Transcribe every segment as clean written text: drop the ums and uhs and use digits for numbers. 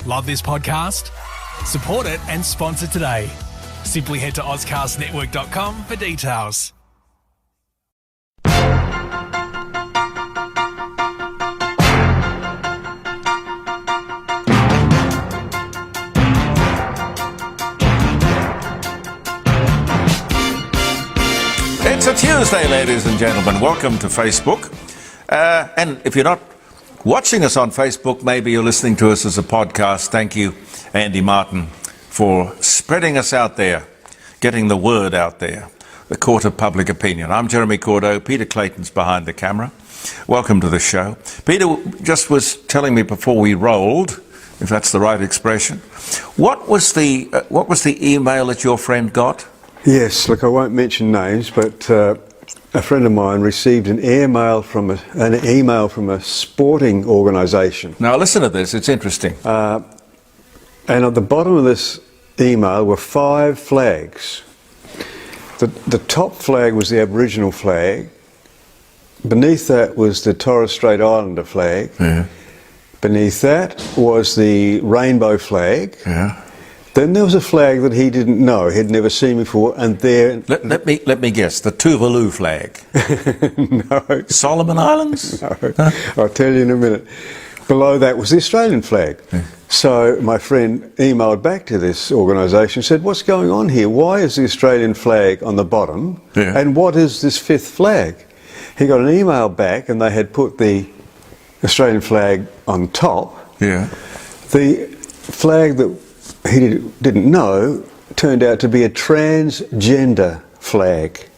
Love this podcast? Support it and sponsor today. Simply head to ozcastnetwork.com for details. It's a Tuesday, ladies and gentlemen. Welcome to Facebook. And if you're not watching us on Facebook, maybe you're listening to us as a podcast. Thank you, Andy Martin, for spreading us out there, getting the word out there, the court of public opinion. I'm Jeremy Cordeaux. Peter Clayton's behind the camera. Welcome to the show. Peter just was telling me before we rolled, if that's the right expression, what was the email that your friend got? Yes, look, I won't mention names, but a friend of mine received an email from a sporting organisation. Now listen to this, it's interesting. And at the bottom of this email were 5 flags. The top flag was the Aboriginal flag. Beneath that was the Torres Strait Islander flag. Yeah. Beneath that was the rainbow flag. Yeah. Then there was a flag that he didn't know, he'd never seen before, and there... Let me guess, the Tuvalu flag. No. Solomon Islands? No. I'll tell you in a minute. Below that was the Australian flag. Yeah. So my friend emailed back to this organisation and said, what's going on here? Why is the Australian flag on the bottom? Yeah. And what is this 5th flag? He got an email back and they had put the Australian flag on top. Yeah. The flag that he didn't know turned out to be a transgender flag.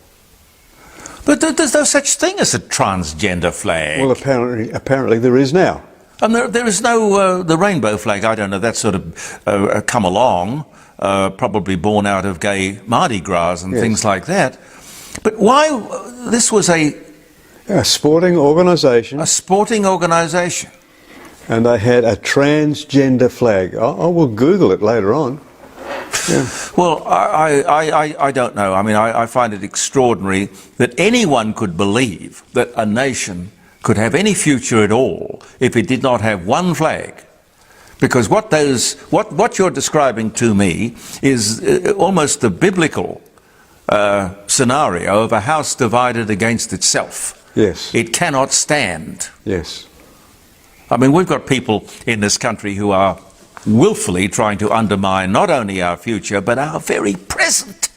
But there's no such thing as a transgender flag. Well, apparently there is now. And there is no, the rainbow flag, I don't know, that's sort of come along, probably born out of gay Mardi Gras and Yes. things like that. But why, this was a sporting organisation. a sporting organisation. And they had a transgender flag. I will Google it later on. Yeah. Well, I don't know. I mean, I find it extraordinary that anyone could believe that a nation could have any future at all if it did not have one flag. Because what you're describing to me is almost the biblical scenario of a house divided against itself. Yes. It cannot stand. Yes. I mean, we've got people in this country who are willfully trying to undermine not only our future, but our very present.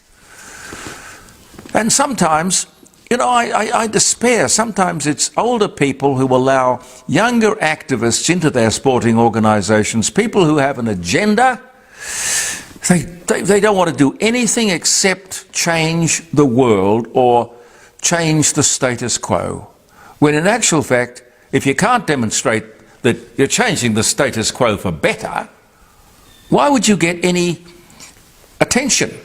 And sometimes, you know, I despair. Sometimes it's older people who allow younger activists into their sporting organisations, people who have an agenda. They don't want to do anything except change the world or change the status quo. When in actual fact, if you can't demonstrate that you're changing the status quo for better, why would you get any attention?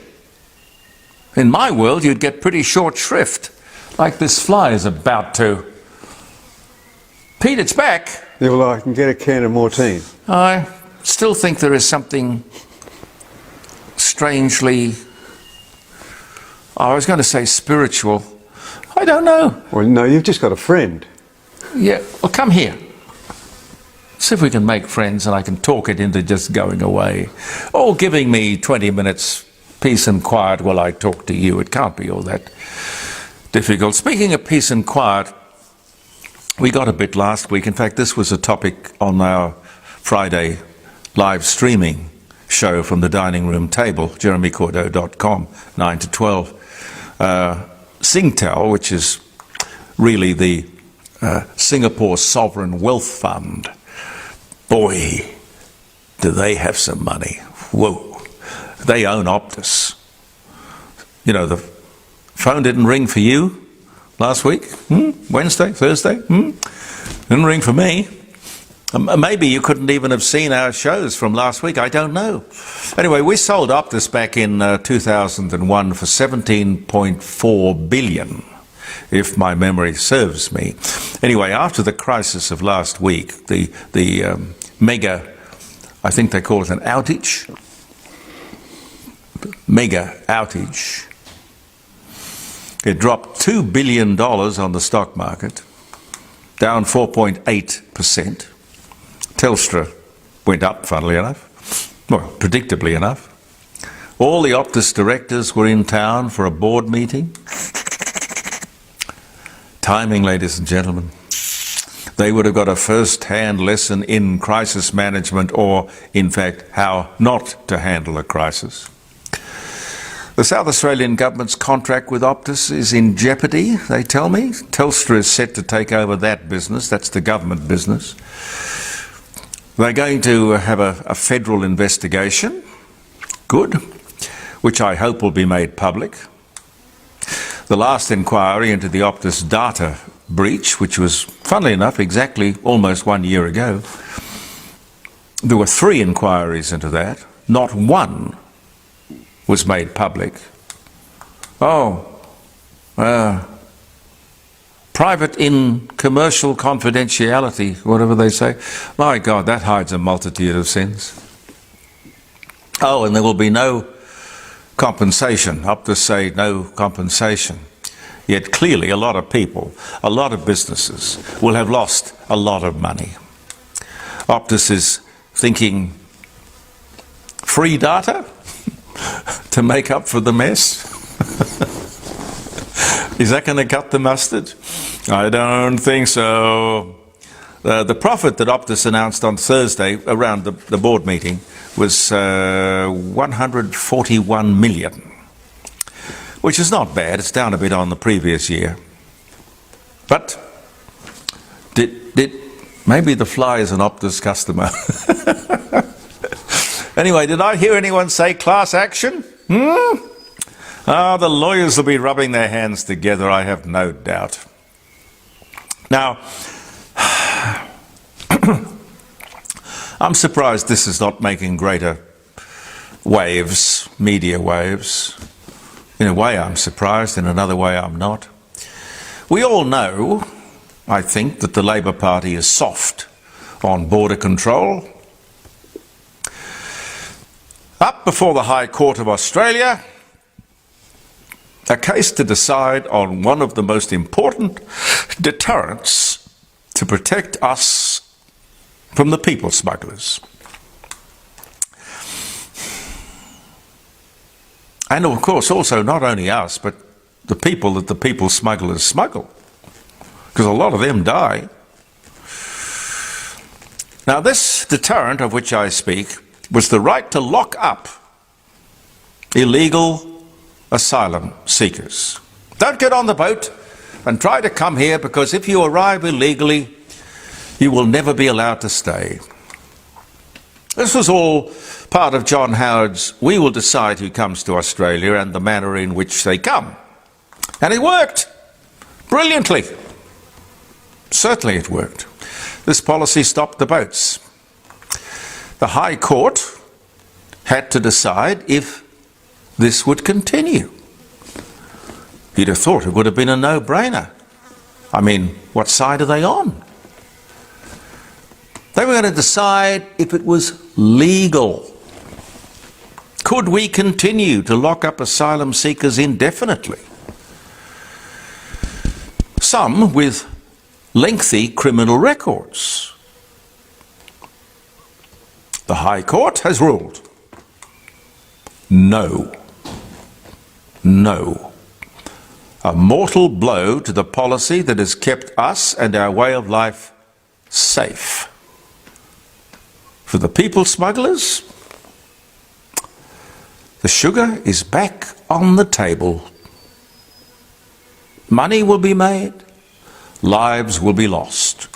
In my world, you'd get pretty short shrift, like this fly is about to. Pete, it's back. Yeah, well, I can get a can of Mortine. I still think there is something strangely, I was going to say spiritual. I don't know. Well, no, you've just got a friend. Yeah, well, come here. See if we can make friends and I can talk it into just going away. Or giving me 20 minutes peace and quiet while I talk to you. It can't be all that difficult. Speaking of peace and quiet, we got a bit last week. In fact, this was a topic on our Friday live streaming show from the dining room table, jeremycordeaux.com, 9 to 12. Singtel, which is really the Singapore Sovereign Wealth Fund. Boy, do they have some money. Whoa. They own Optus. You know, the phone didn't ring for you last week? Wednesday? Thursday? Didn't ring for me. Maybe you couldn't even have seen our shows from last week. I don't know. Anyway, we sold Optus back in 2001 for $17.4 billion. If my memory serves me. Anyway, after the crisis of last week, the mega, I think they call it an outage, mega outage, it dropped $2 billion on the stock market, down 4.8%. Telstra went up, funnily enough. Well, predictably enough. All the Optus directors were in town for a board meeting. Timing, ladies and gentlemen. They would have got a first-hand lesson in crisis management, or, in fact, how not to handle a crisis. The South Australian government's contract with Optus is in jeopardy, they tell me. Telstra is set to take over that business. That's the government business. They're going to have a federal investigation. Good. Which I hope will be made public. The last inquiry into the Optus data breach, which was, funnily enough, exactly almost 1 year ago, there were 3 inquiries into that. Not one was made public. Private in commercial confidentiality, whatever they say. My God, that hides a multitude of sins. Oh, and there will be no compensation. Optus say no compensation. Yet clearly a lot of people, a lot of businesses will have lost a lot of money. Optus is thinking free data to make up for the mess. Is that going to cut the mustard? I don't think so. The profit that Optus announced on Thursday around the board meeting was 141 million, which is not bad. It's down a bit on the previous year. But maybe the fly is an Optus customer. Anyway, did I hear anyone say class action? The lawyers will be rubbing their hands together, I have no doubt. Now, I'm surprised this is not making greater waves, media waves. In a way I'm surprised, in another way I'm not. We all know, I think, that the Labor Party is soft on border control. Up before the High Court of Australia, a case to decide on one of the most important deterrents to protect us from the people smugglers. And of course also not only us, but the people that the people smugglers smuggle, because a lot of them die. Now this deterrent of which I speak was the right to lock up illegal asylum seekers. Don't get on the boat and try to come here, because if you arrive illegally, you will never be allowed to stay. This was all part of John Howard's "We will decide who comes to Australia and the manner in which they come." And it worked brilliantly. Certainly it worked. This policy stopped the boats. The High Court had to decide if this would continue. You'd have thought it would have been a no-brainer. I mean, what side are they on? They were going to decide if it was legal. Could we continue to lock up asylum seekers indefinitely? Some with lengthy criminal records. The High Court has ruled no. No. A mortal blow to the policy that has kept us and our way of life safe. For the people smugglers, the sugar is back on the table. Money will be made, lives will be lost.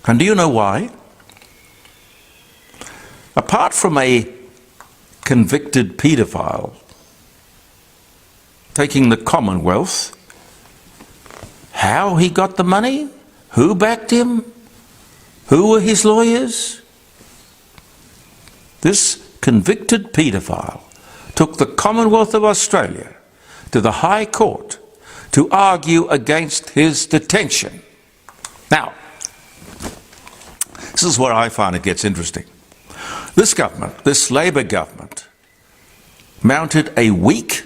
And do you know why? Apart from a convicted paedophile taking the Commonwealth, how he got the money, who backed him, who were his lawyers? This convicted paedophile took the Commonwealth of Australia to the High Court to argue against his detention. Now, this is where I find it gets interesting. This government, this Labor government, mounted a weak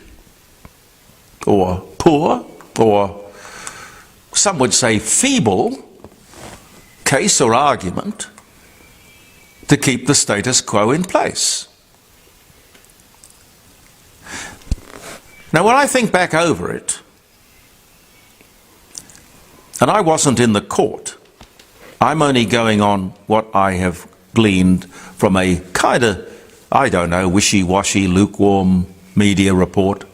or poor, or some would say feeble, case or argument to keep the status quo in place. Now, when I think back over it, and I wasn't in the court, I'm only going on what I have gleaned from a kind of, I don't know, wishy-washy, lukewarm media report.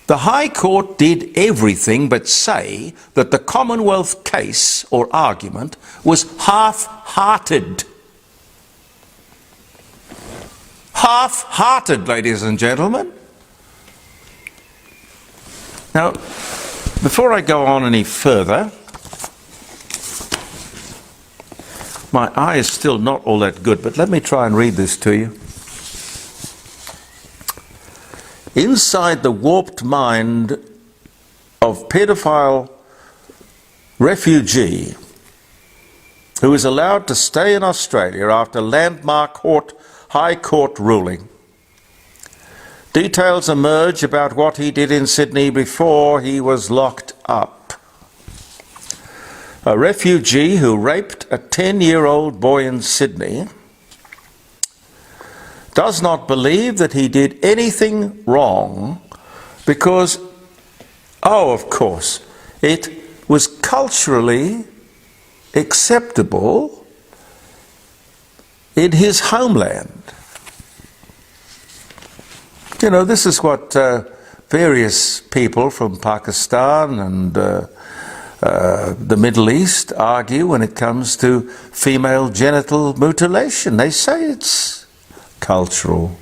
The High Court did everything but say that the Commonwealth case or argument was half-hearted. Half-hearted, ladies and gentlemen. Now, before I go on any further, my eye is still not all that good, but let me try and read this to you. Inside the warped mind of paedophile refugee who is allowed to stay in Australia after landmark High Court ruling, details emerge about what he did in Sydney before he was locked up. A refugee who raped a 10-year-old boy in Sydney does not believe that he did anything wrong because, of course, it was culturally acceptable in his homeland. You know, this is what various people from Pakistan and the Middle East argue when it comes to female genital mutilation. They say it's cultural.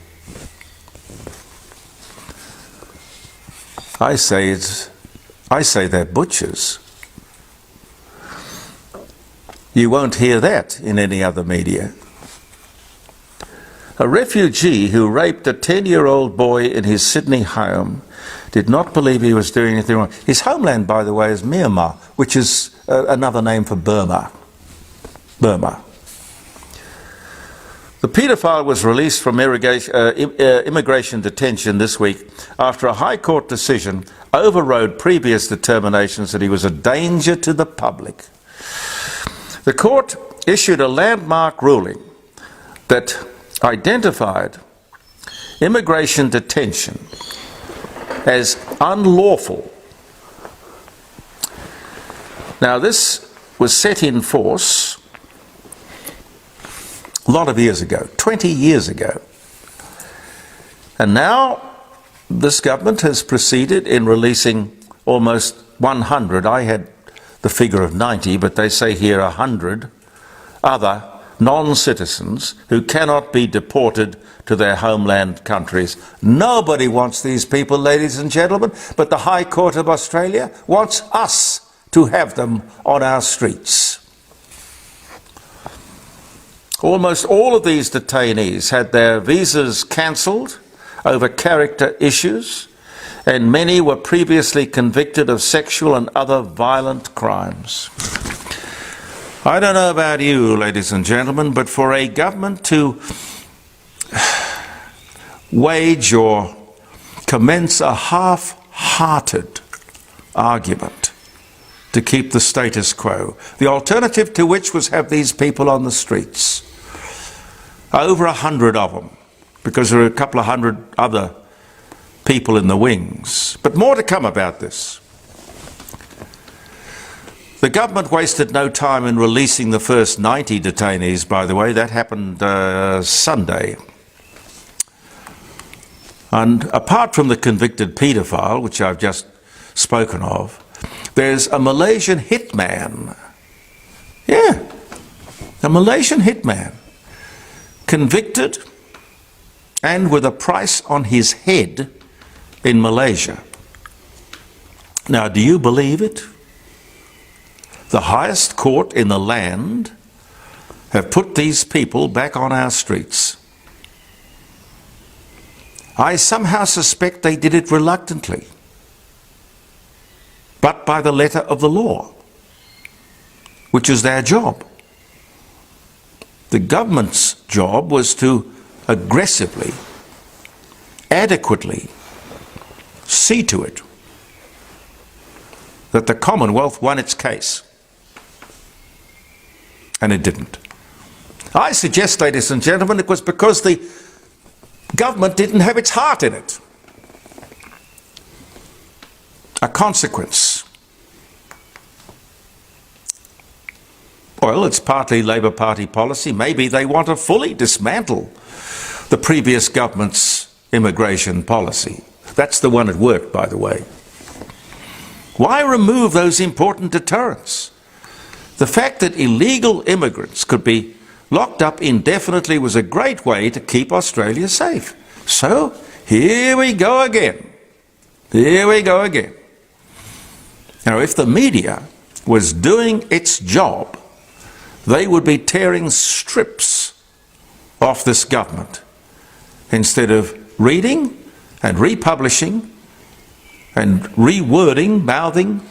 I say they're butchers. You won't hear that in any other media. A refugee who raped a 10-year-old boy in his Sydney home did not believe he was doing anything wrong. His homeland, by the way, is Myanmar, which is another name for Burma. Burma. The paedophile was released from immigration detention this week after a High Court decision overrode previous determinations that he was a danger to the public. The court issued a landmark ruling that identified immigration detention as unlawful. Now, this was set in force a lot of years ago, 20 years ago. And now this government has proceeded in releasing almost 100, I had the figure of 90, but they say here 100 other non-citizens who cannot be deported to their homeland countries. Nobody wants these people, ladies and gentlemen, but the High Court of Australia wants us to have them on our streets. Almost all of these detainees had their visas cancelled over character issues, and many were previously convicted of sexual and other violent crimes. I don't know about you, ladies and gentlemen, but for a government to wage or commence a half-hearted argument to keep the status quo, the alternative to which was have these people on the streets, over 100 of them, because there are a couple of hundred other people in the wings. But more to come about this. The government wasted no time in releasing the first 90 detainees, by the way. That happened Sunday. And apart from the convicted paedophile, which I've just spoken of, there's a Malaysian hitman. Yeah, a Malaysian hitman. Convicted and with a price on his head in Malaysia. Now, do you believe it? The highest court in the land have put these people back on our streets. I somehow suspect they did it reluctantly, but by the letter of the law, which is their job. The government's job was to aggressively, adequately see to it that the Commonwealth won its case. And it didn't. I suggest, ladies and gentlemen, it was because the government didn't have its heart in it. A consequence. Well, it's partly Labour Party policy. Maybe they want to fully dismantle the previous government's immigration policy. That's the one that worked, by the way. Why remove those important deterrents? The fact that illegal immigrants could be locked up indefinitely was a great way to keep Australia safe. So, here we go again. Here we go again. Now, if the media was doing its job, they would be tearing strips off this government instead of reading and republishing and rewording, mouthing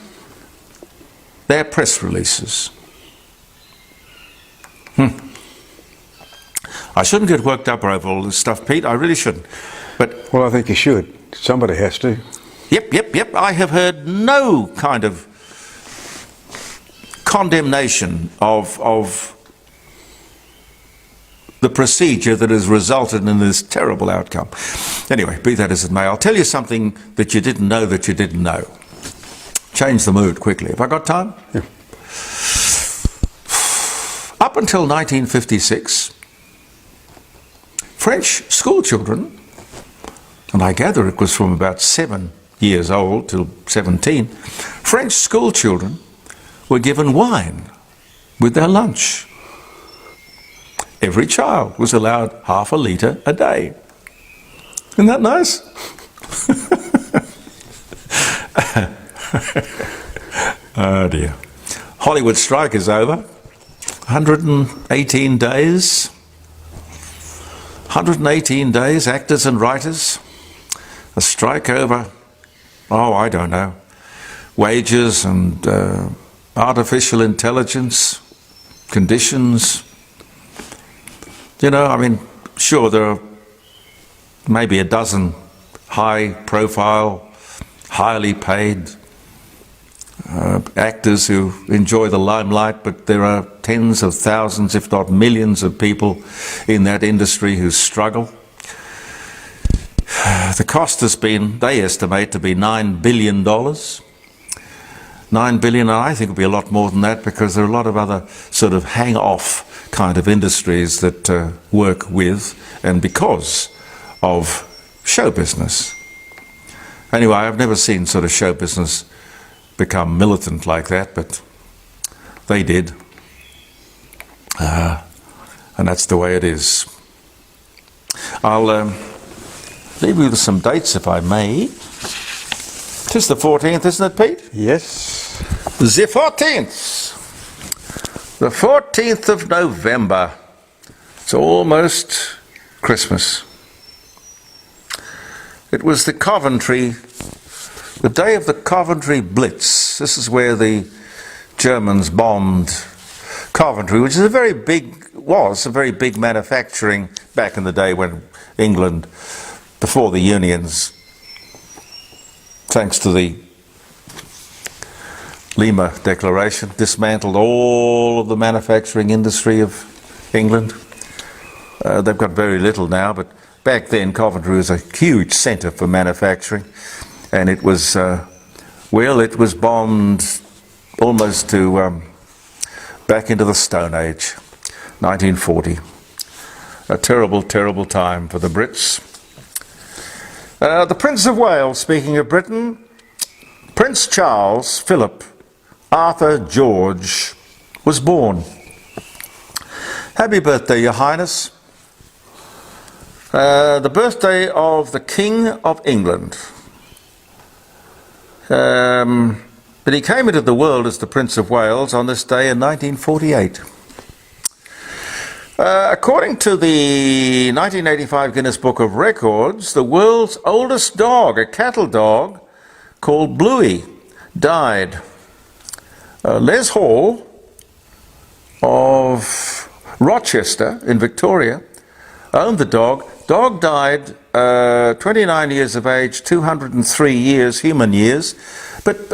their press releases. I shouldn't get worked up over all this stuff, Pete. I really shouldn't. But Well, I think you should. Somebody has to. Yep. I have heard no kind of condemnation of the procedure that has resulted in this terrible outcome. Anyway, be that as it may, I'll tell you something that you didn't know that you didn't know. Change the mood quickly. Have I got time? Yeah. Up until 1956, French school children, and I gather it was from about 7 years old till 17, French school children were given wine with their lunch. Every child was allowed half a litre a day. Isn't that nice? Oh dear. Hollywood strike is over. 118 days. 118 days, actors and writers. A strike over, I don't know, wages and artificial intelligence, conditions. You know, I mean, sure, there are maybe a dozen high-profile, highly paid actors who enjoy the limelight, but there are tens of thousands, if not millions of people in that industry who struggle. The cost has been, they estimate, to be $9 billion. $9 billion, and I think it'll be a lot more than that because there are a lot of other sort of hang-off kind of industries that work with and because of show business. Anyway, I've never seen sort of show business become militant like that, but they did. And that's the way it is. I'll leave you with some dates, if I may. 'Tis the 14th, isn't it, Pete? Yes. The 14th. The 14th of November. It's almost Christmas. It was the day of the Coventry Blitz. This is where the Germans bombed Coventry, which is a very big manufacturing back in the day when England, before the unions, thanks to the Lima Declaration, dismantled all of the manufacturing industry of England. They've got very little now, but back then Coventry was a huge centre for manufacturing, and it was, it was bombed almost to back into the Stone Age, 1940. A terrible, terrible time for the Brits. The Prince of Wales, speaking of Britain, Prince Charles Philip Arthur George was born. Happy birthday, Your Highness. The birthday of the King of England. But he came into the world as the Prince of Wales on this day in 1948. According to the 1985 Guinness Book of Records, the world's oldest dog, a cattle dog called Bluey, died. Les Hall of Rochester in Victoria owned the dog. Dog died 29 years of age, 203 years, human years. But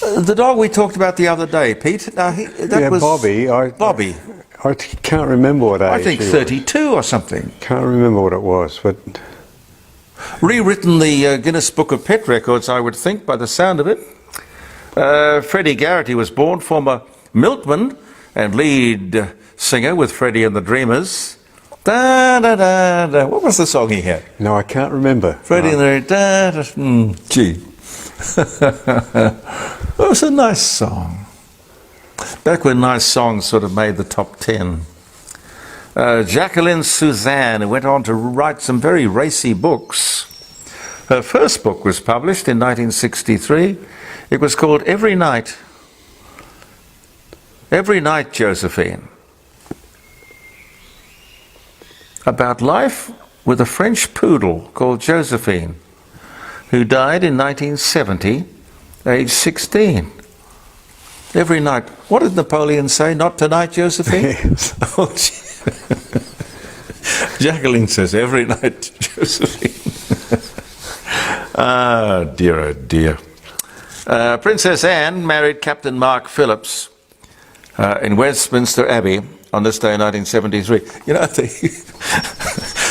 The dog we talked about the other day, Pete. That was Bobby. Bobby. I can't remember what age I think he 32 or something. Can't remember what it was, but Rewritten the Guinness Book of Pet Records, I would think, by the sound of it. Freddie Garrity was born, former milkman and lead singer with Freddie and the Dreamers. Da, da, da, da. What was the song he had? no, I can't remember. Freddie and the da, da, gee. It was a nice song. Back when nice songs sort of made the top 10. Jacqueline Suzanne, who went on to write some very racy books. Her first book was published in 1963. It was called Every Night. Every Night, Josephine. About life with a French poodle called Josephine, who died in 1970, age 16. Every night. What did Napoleon say? Not tonight, Josephine? Yes. Oh, Jacqueline says, every night, Josephine. Ah, dear, oh dear. Princess Anne married Captain Mark Phillips in Westminster Abbey on this day in 1973. You know,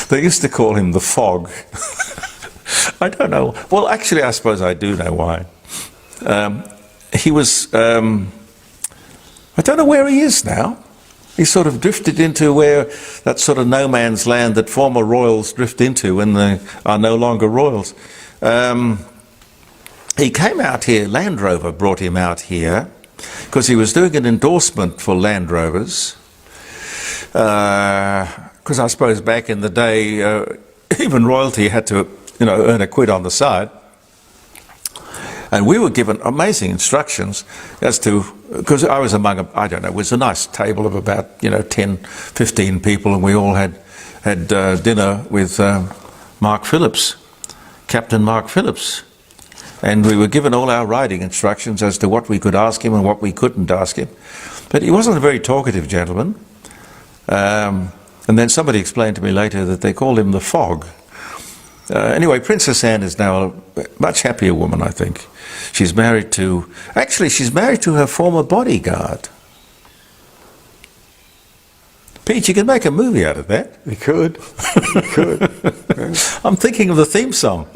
they used to call him the Fog. I don't know. Well, actually, I suppose I do know why. He was, I don't know where he is now. He sort of drifted into where that sort of no man's land that former royals drift into when they are no longer royals. He came out here, Land Rover brought him out here, because he was doing an endorsement for Land Rovers. Because I suppose back in the day, even royalty had to, earn a quid on the side. And we were given amazing instructions as to, because I was among, I don't know, it was a nice table of about, 10, 15 people, and we all had dinner with Mark Phillips, Captain Mark Phillips. And we were given all our riding instructions as to what we could ask him and what we couldn't ask him. But he wasn't a very talkative gentleman. And then somebody explained to me later that they called him the Fog. Anyway, Princess Anne is now a much happier woman, I think. She's married to her former bodyguard. Pete, you can make a movie out of that. You could. You could. Yeah. I'm thinking of the theme song.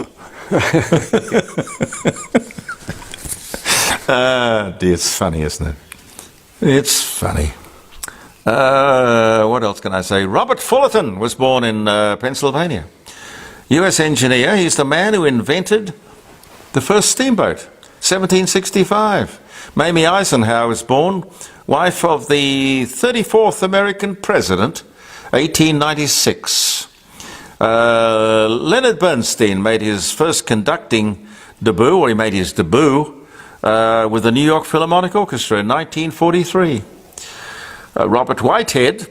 Dear, it's funny, isn't it? It's funny. What else can I say? Robert Fullerton was born in Pennsylvania. US engineer. He's the man who invented the first steamboat, 1765. Mamie Eisenhower was born, wife of the 34th American president, 1896. Leonard Bernstein made his first conducting debut, or he made his debut, with the New York Philharmonic Orchestra in 1943. Robert Whitehead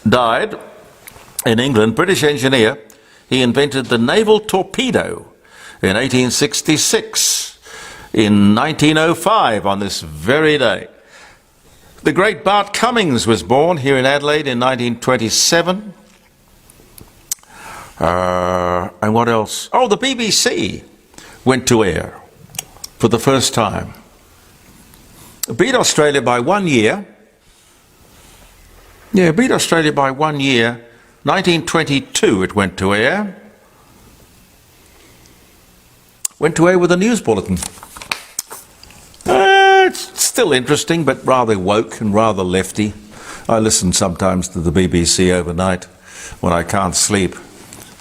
died in England, British engineer. He invented the naval torpedo in 1866. In 1905, on this very day, the great Bart Cummings was born here in Adelaide in 1927. And what else? Oh, the BBC went to air for the first time. Beat Australia by 1 year. Yeah, beat Australia by 1 year. 1922 it went to air. Went to air with a news bulletin. It's still interesting, but rather woke and rather lefty. I listen sometimes to the BBC overnight when I can't sleep.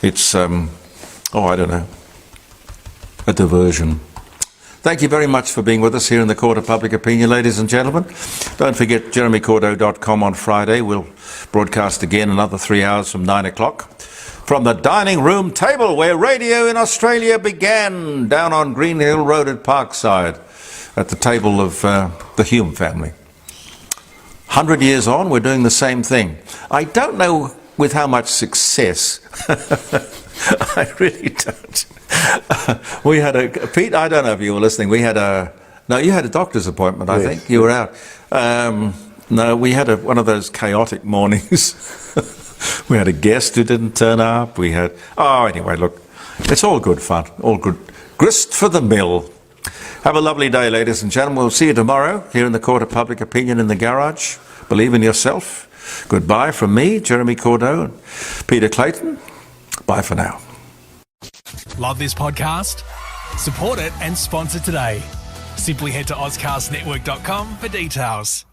It's, I don't know, a diversion. Thank you very much for being with us here in the Court of Public Opinion, ladies and gentlemen. Don't forget jeremycordo.com on Friday. We'll broadcast again another 3 hours from 9 o'clock. From the dining room table where radio in Australia began, down on Green Hill Road at Parkside, at the table of the Hume family. 100 years on, we're doing the same thing. I don't know with how much success. I really don't. We had Pete, I don't know if you were listening, you had a doctor's appointment, I think. You were out. No, we had one of those chaotic mornings. We had a guest who didn't turn up. Anyway, look, it's all good fun, all good. Grist for the mill. Have a lovely day, ladies and gentlemen. We'll see you tomorrow here in the Court of Public Opinion in the garage. Believe in yourself. Goodbye from me, Jeremy Cordeaux and Peter Clayton. Bye for now. Love this podcast? Support it and sponsor today. Simply head to AuscastNetwork.com for details.